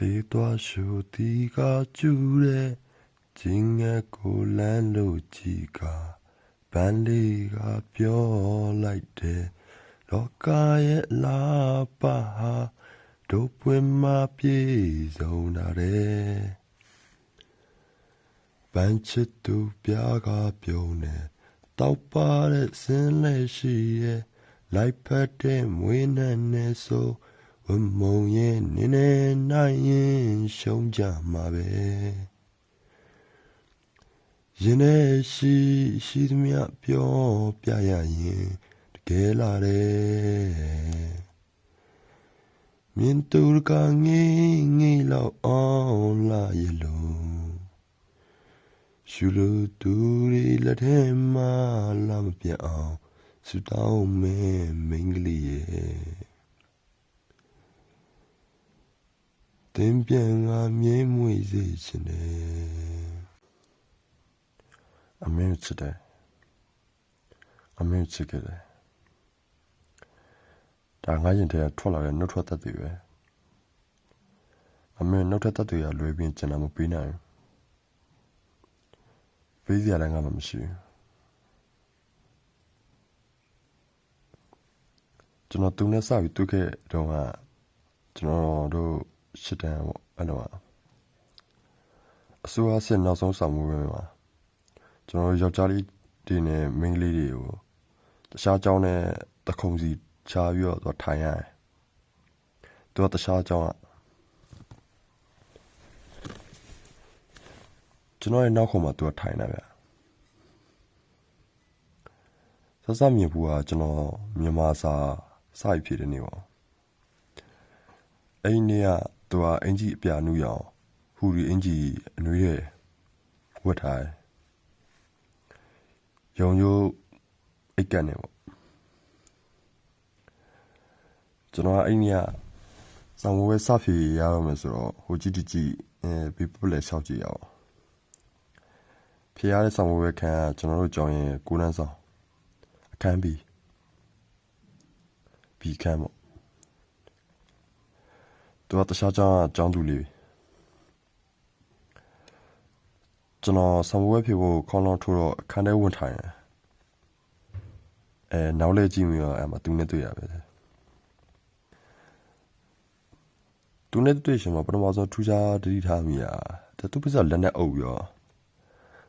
တေသွားရှိုတီကကျူတဲ့ဂျင်းငယ်ကိုလမ်းလို့ကြည်ကဘန်းလေးကပြောလိုက်တယ်လောကရဲ့လာပါဟာဒုပွင့်မပြေဆုံးတာတဲ့ဘန်းချစ်သူပြားကပြုံးနေတောက်ပါတဲ့စင်းလက်ရှိရဲ့လိုက်ဖက်တဲ့မွေးနဲ့နဲ့ဆိုဝမုံရဲ့နင်းနေနိုင်ရင်ရှုံးကြမှာပဲရင်ထဲရှိသမျှပြောပြရရင်တကယ်လာတယ်မြင်သူကငေးလောက်အောင်လာရလို့ရှူလို့သူတွေလက်ထဲမှာလာမပြတ်အောင်စူတောင်းမဲမင်းကလေးရဲ့တင်ပြန်ကမြဲမွေစေချင်တယ်အမေချစ်တယ်အမေချစ်ခဲ့တယ်ဒါငါရင်တည်းထွက်လာတဲ့နှုတ်ထွက်သက်တွေပဲအမေနှုတ်ထွက်သက်တွေကလွယ်ပြီးကျန်တာမပေးနိုင်ဘူးပေးစရာလည်းငါမှမရှိဘူးကျွန်တော်သူနဲ့စပြီးတွေ့ခဲ့တော့ကကျွန်တော်တို့ရှစ်တန်းပေါ့အဲ့တော့အစိုးရစစ်နောက်ဆုံးဆောင်မှုပဲမှာကျွန်တော်ယောက်ျားလေးတွေနဲ့မိန်းကလေးတွေကိုတခြားကျောင်းနဲ့တခုံစီချားပြီးတော့ထိုင်ရတယ်သူကတခြားကျောင်းကကျွန်တော်ရဲ့နောက်ခုံမှာသူကထိုင်နေဗျစစမြင်ဘူးကကျွန်တော်မြန်မာစာစရဖြစ်တဲ့နေ့ပေါ့အဲ့ဒီနေ့ကသူကအင်ကြီးအပြာနူးရောင်ဟူရီအင်ကြီးအနွေးရဲ့ဝတ်ထားရုံရိုးအိတ်ကန်နေပေါ့ကျွန်တော်အဲ့ဒီနေ့ကဆောင်းဝဲစဖြစ်ရရမယ်ဆိုတော့ဟိုကြည့်ဘေးပလက်ရှောက်ကြည့်ရအောင်ဖြစ်ရတဲ့ဆောင်းဝဲခံကျွန်တော်တို့ကြောင်းရင်ကိုနန်းဆောင်အခန်းပြီးခန်းပေါ့သူကတခြားကျောင်းသူလေးကျွန်တော်ဆောင်းဝဲဖြစ်ဖို့ခေါင်းလောင်းထိုးတော့အခန်းထဲဝင်ထိုင်နောက်လဲကြည့်မိတော့အဲ့မှာသူနဲ့တွေ့ရပဲသူနဲ့တွေ့ရှင်မှာပထမဆုံးထူးခြားတတိထားမိတာသူပစ္စလက်နဲ့အုပ်ရော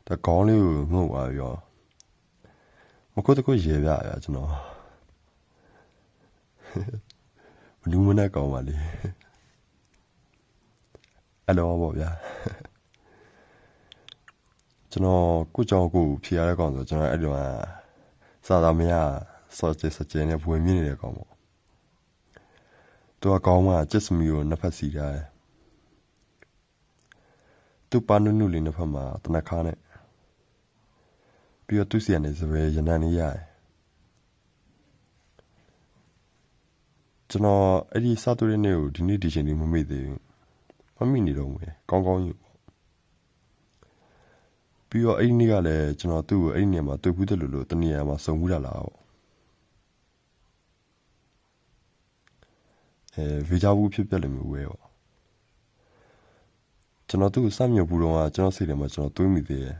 ဒါခေါင်းလေးကိုငုံသွားရောမခုတ်တခုရေပြရကျွန်တော်ဘလူးမနဲ့ကောင်းပါလေအဲ့လိုပေါ့ဗျာကျွန်တော်ကိုကြောင်ကိုဖြေရတဲ့ကောင်ဆိုကျွန်တော်အဲ့လိုစာသားမရစောကျနဲ့ဘွေမြင့်နေတဲ့ကောင်ပေါ့သူကကောင်းမှကျစ်စမီကိုနှစ်ဖက်စီထားတယ်သူပါနုနုလေးနှစ်ဖက်မှာတနခါနဲ့ပြီးတော့သူစီကနေစပယ်ရနံလေးရတယ်ကျွန်တော်အဲ့ဒီစတူတဲ့နေ့ကိုဒီနေ့ဒီချိန်လေးမမေ့သေးဘူးမမိနေတော့ဘူးကောင်းယူပေါ့ပြီးတော့အဲ့ဒီနေ့ကလည်းကျွန်တော်သူ့ကိုအဲ့ဒီနေရာမှာတွေ့ဘူးတယ်လို့တနေရာမှာစုံဘူးတာလားပေါ့ဗီဇာဘူးဖြစ်ပြတယ်မျိုးပဲပေါ့ကျွန်တော်သူ့ကိုစမြုပ်ဘူးတော့ကျွန်တော်စိတ်ထဲမှာကျွန်တော်တွေးမိသေးတယ်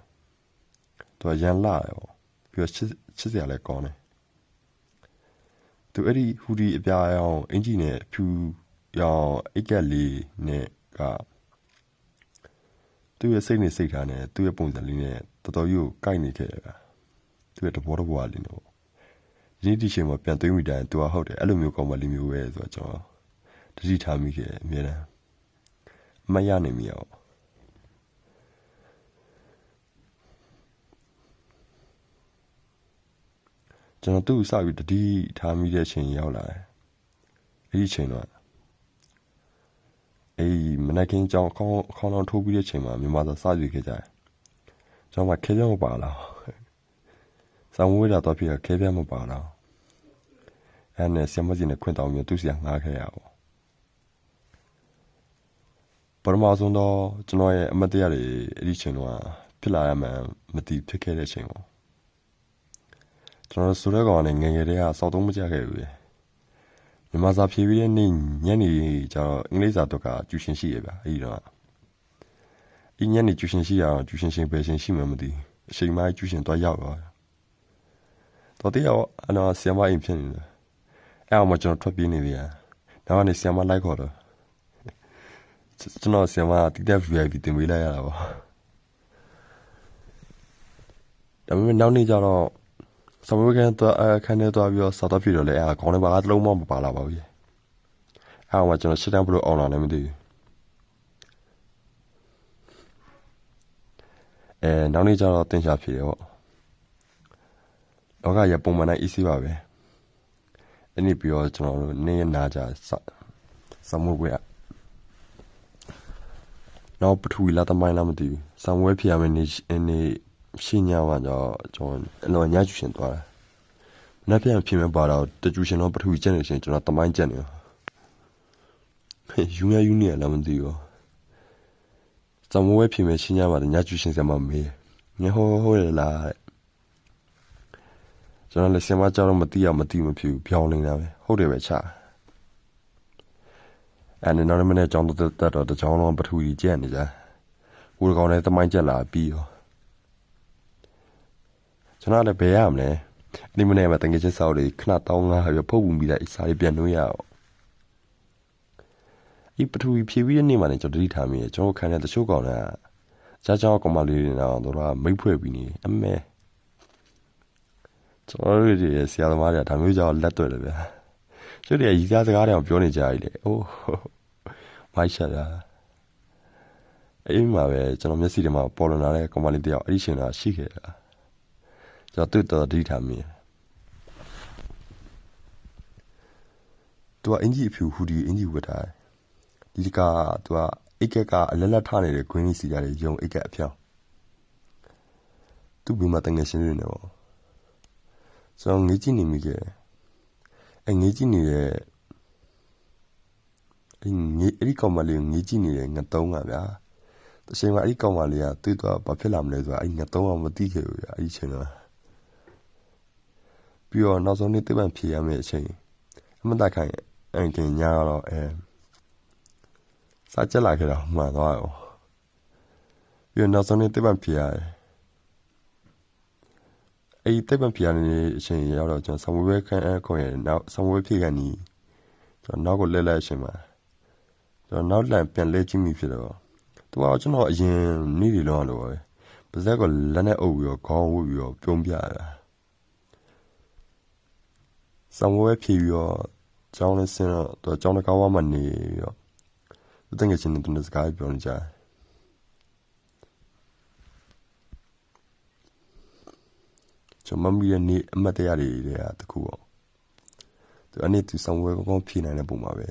သူကရန်လာတယ်ပေါ့ပြီးတော့ချစ်စရာလည်းကောင်းတယ်သူအဲ့ဒီဟူဒီအပြာရောင်အင်ဂျီနဲ့ဖြူရောင်အိတ်ကက်လေးနဲ့ကသူ့ရဲ့စိတ်နဲ့စိတ်ထားနဲ့သူ့ရဲ့ပုံစံလေးနဲ့တော်တော်ကြီးကိုကိုက်နေခဲ့တယ်ဗျသူ့ရဲ့တဘောလေးနဲ့ပေါ့ဒီနေ့ဒီချိန်မှာပြန်တွေးမိတိုင်းသူကဟုတ်တယ်အဲ့လိုမျိုးကောင်းမလေးမျိုးပဲဆိုတော့ကျွန်တော်တတိထားမိခဲ့အများတန်းမရနိုင်မိအောင်ကျွန်တော်သူ့စပြီးတတိထားမိတဲ့အချိန်ရောက်လာတယ်အဲ့ဒီချိန်တော့မနက်ခင်းကြောင်းခေါင်းလောင်းထိုးပြီးတဲ့အချိန်မှာမြန်မာစာစရွေးခဲ့ကြတယ်ကျွန်တော်မှခဲပြမပါလားဆောင်းဝဲတာတော့ဖြစ်ခဲပြမပါလားအဲ့နဲ့ဆရာမကြီးနဲ့ခွင့်တောင်းပြီးသူ့စီကငားခဲ့ရအောင်ပထမဆုံးတော့ကျွန်တော်ရဲ့အမတ်တရားတွေအဲ့ဒီချိန်တော့ဖြစ်လာရမှန်းမသိဖြစ်ခဲ့တဲ့ချိန်ပေါ့ကျွန်တော်ဆိုတဲ့ကောင်နဲ့ငယ်ငယ်တည်းကစောက်သုံးမကြခဲ့ဘူး မြန်မာစာဖြေပြီးတဲ့နေ့ညနေကျတော့အင်္ဂလိပ်စာတော့ကကျူရှင်ရှိရဗျအဲ့ဒီတော့အညနေကျူရှင်ရှိရအောင်ကျူရှင်ရှင်ပဲရှင်ရှိမှမသိအချိန်မှကျူရှင်တော့ရောက်သွားတော့တရားအနာဆီယမအိမ်ဖြစ်နေတယ်အဲ့အောင်မကျွန်တော်ထွက်ပြေးနေပြီနောက်ကနေဆီယမလိုက်ခေါ်တော့ကျွန်တော်ဆီယမတိတက် VIP တင်ပေးလိုက်ရတာပေါ့ဒါပေမဲ့နောက်နေ့ကျတော့စမဝေကန်တော့အခန်းထဲသွားပြီးတော့စာတော့ဖြစ်တော့လေခေါင်းထဲမှာအလုံးမမပါလာပါဘူးအဲ့အောင်မကျွန်တော်ရှစ်တန်းဘလို့အောင်လာလည်းမသိဘူးနောက်နေ့ကျတော့တင်ရှာဖြေရောလောကရပုံမှန်တိုင်း easy ပါပဲအဲ့ဒီပြီးတော့ကျွန်တော်တို့နေ့နာကြစမဝေကနောက်ပထဝီလာတမိုင်းလားမသိဘူးစမဝေဖြေရမယ်နေရှင်းညာပါတော့ကျွန်တော်အလောညကျူရှင်သွားတာမနေ့ပြန်ပြင်မဲ့ပါတော့တကျူရှင်တော့ပထဝီကျက်နေရှင်ကျွန်တော်တမိုင်းကျက်နေရောယူရယူနေလားမသိဘူးစမဝေပြင်မဲ့ရှင်းညာပါတော့ညကျူရှင်ဆရာမမေးညဟိုးလားကျွန်တော်လည်းဆရာမကြောက်တော့မသိမဖြစ်ပြောင်းနေတာပဲဟုတ်တယ်ပဲချအဲ့ဒီနောက်မနေ့ကျောင်းတက်တော့တကျောင်းလုံးပထဝီကျက်နေကြကိုယ်ကောင်လည်းတမိုင်းကျက်လာပြီးရောကျွန်တော်လည်းဘယ်ရမလဲဒီမနေ့မှာတကယ်ချင်းစောက်လေးခဏတောင်းငါရဖုတ်ဝင်ပြီးလိုက်စားလေးပြန်နှွေးရအောင်ဒီပထဝီဖြည့်ပြီးတဲ့နေ့မှာလည်းကျွန်တော်တတိထားမိတယ်ကျွန်တော်ခံတဲ့တချို့ကောင်လည်းကြားကြောင်းကောင်မလေးတွေတော့တို့ကမိတ်ဖွဲ့ပြီးနေအမဲကျွန်တော်တို့ဒီဆရာသမားတွေကဒါမျိုးကြောင့်လက်တွေ့တယ်ဗျာသူတွေရီးစားစကားတွေအောင်ပြောနေကြရည်လေအိုးမိုက်ရှာတာအိမ်မှာပဲကျွန်တော်မျက်စိထဲမှာပေါ်လွန်လာတဲ့ကောင်မလေးတယောက်အဲ့ဒီရှင်ကရှိခဲ့တာကျွန်တော်တွေ့တော့တတိထားမိတယ်သူကအင်ကြီးအဖြူဟူဒီအင်ကြီးဝတ်တာဒီကသူကအိတ်ကကအလက်လက်ထားနေတဲ့ green စီရတယ်ယုံအိတ်ကအဖြောင်းသူ့ဘီမှာတငယ်ရှင်တွေနေပေါ့ကျွန်တော်ငေးကြည့်နေမိခဲ့ငေးကြည့်နေတဲ့အဲ့ဒီကောင်မလေးငေးကြည့်နေတဲ့ငတုံးကဗျာတချိန်မှာအဲ့ဒီကောင်မလေးကတွေ့တော့ဘာဖြစ်လာမလဲဆိုတာအဲ့ငတုံးကမသိခဲ့ဘူးဗျာအဲ့ဒီချိန်ကပြီးတော့နောက်ဆုံးနေ့တိပ္ပံဖြေရမယ့်အချိန်အမတခိုင်အဲ့ကညာတော့စာချက်လာခဲ့တော့မှန်သွားရောပြီးတော့နောက်ဆုံးနေ့တိပ္ပံဖြေရတယ်အဲ့ဒီတိပ္ပံဖြေရတဲ့အချိန်ရောက်တော့ကျွန်တော်ဆမဝဲခန်းခေါ်ရနောက်ဆမဝဲဖြေကန်ကြီးကျွန်တော်နောက်ကိုလဲအချိန်မှာကျွန်တော်နောက်လန်ပြန်လဲကြည့်မိဖြစ်တော့သူကကျွန်တော်အရင်နေ့တွေလောက်လို့ပဲပါဇက်ကလက်နဲ့အုပ်ပြီးတော့ခေါင်းဝှက်ပြီးတော့ပြုံးပြရတာဆမဝဲဖြေပြီးတော့ကျောင်းနဲ့ဆင်းတော့သူကျောင်းတကားဝမှနေပြီးတော့သူတငယ်ချင်းတွေစကားပြောနေကြကျွန်မမီးရဲ့နေ့အမတ်တရားတွေတခုပေါ့သူအနေသူဆမဝဲကောင်းဖြေနိုင်တဲ့ပုံပါပဲ